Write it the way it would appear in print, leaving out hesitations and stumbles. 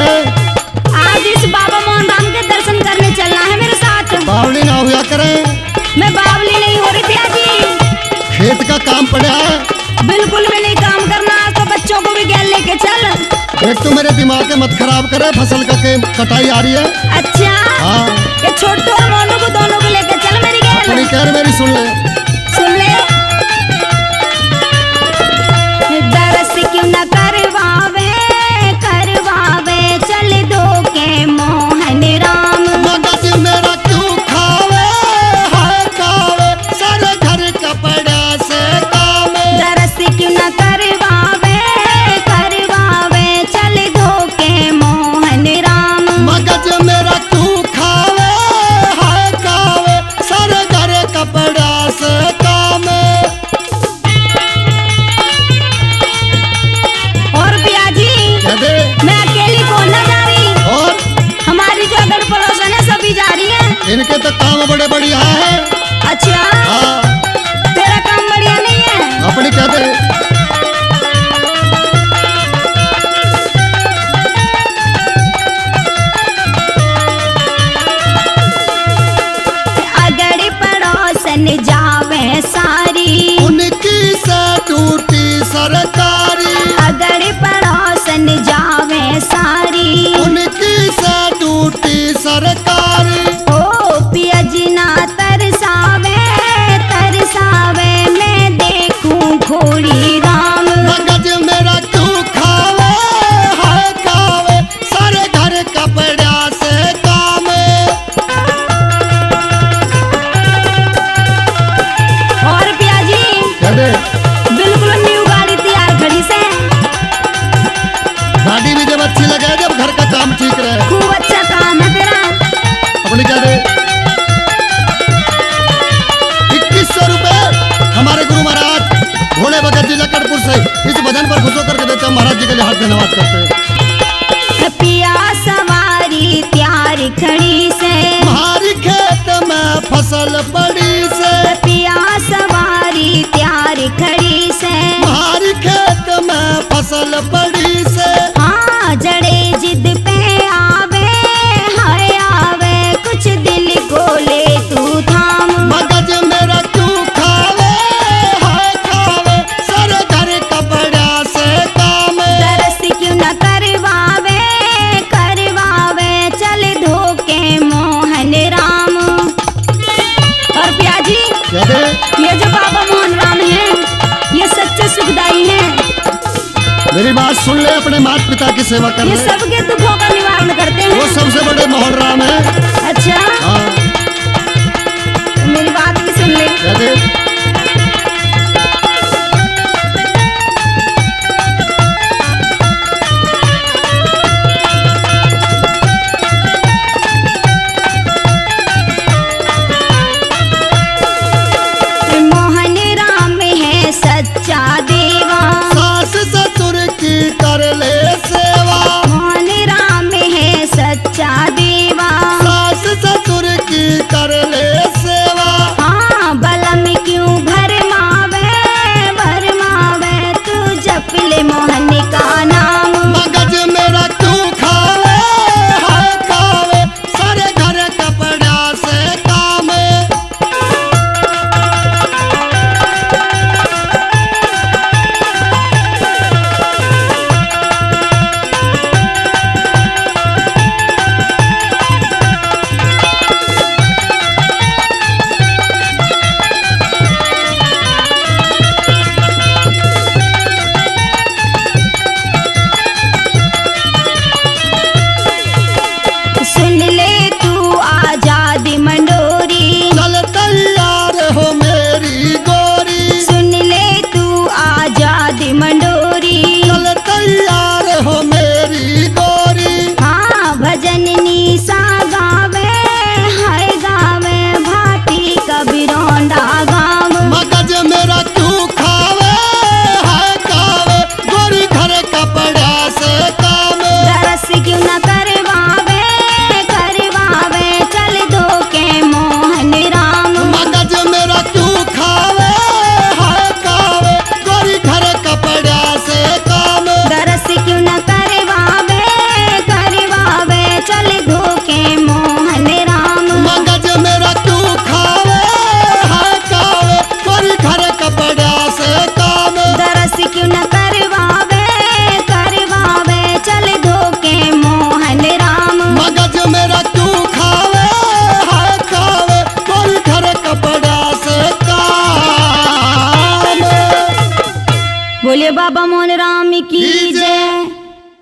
रे? आज इस बाबा मोहन राम के दर्शन करने चलना है मेरे साथ। बावली ना हुआ करे। मैं बावली नहीं हो रही पिया जी। खेत का काम पड़ा है। बिल्कुल भी नहीं काम करना, तो बच्चों को भी गैल लेके चल। एक तो मेरे दिमाग के मत खराब करे, फसल का कटाई आ रही है। अच्छा हाँ, ये छोटू और मोनू को दोनों को लेके चल मेरी गैल। अपनी कह मेरी सुन ले। सुन ले। दरस क्यों न करवावे करवावे चल दो के मोहन राम। मगज मेरा क्यों खावे है खावे, सारे घर कपड़ा से काम। दरस क्यों न करवावे करवावे चल दो के मोहन राम। मगज मेरा क्यों खावे है खावे, सारे घर कपड़ा से काम। और पिया जी मैं अकेली कौन ना जा रही, और हमारी जो अगल पड़ोसन है सभी जा रही है। इनके तो काम बड़े बढ़िया है। अच्छा हाँ, तेरा काम बढ़िया नहीं है। अपनी कह दे। अगड़ पड़ोसन जावे सारी, उनकी से टूटी सरकारी। अगड़ पड़ोसन जावे सारी, उनकी से टूटी सरकारी। ओ पिया जी ना तरसावे तरसावे मैं देखूं घोड़ी राम। मगज मेरा क्यों खावे है खावे, सारे घर कपड़ा से काम। और पिया जी कह दे। बिल्कुल न्यू गाड़ी तैयार खड़ी से। गाड़ी भी जब अच्छी लगे, जब घर का काम ठीक रहे। खूब अच्छा काम है तेरा। अपनी कह दे। 2100 रुपए हमारे गुरु महाराज भोले भगत जी लकड़पुर से इस भजन पर खुश होकर के देते हैं। महाराज जी के लिए हाथ धन्यवाद करते हैं। पिया सवारी तैयार खड़ी से, हमारी खेत में फसल पड़ी से। पिया सवारी तैयार खड़ी से। हमारी खेत में फसल पड़ी से। हाँ जड़े जिद पे आवे हाय आवे, कुछ दिल को ले तू थाम। मगज मेरा क्यों खावे है खावे, सारे घर कपड़ा से काम। दरस क्यों न करवावे करवावे चल धो के मोहन राम। और पिया जी कह दे। ये जो बाबा मोहन राम है ये सच्चे सुखदाई हैं। मेरी बात सुन ले, अपने माता पिता की सेवा कर ये ले। सबके दुखों का निवारण करते हैं। वो सबसे बड़े मोहन राम है। अच्छा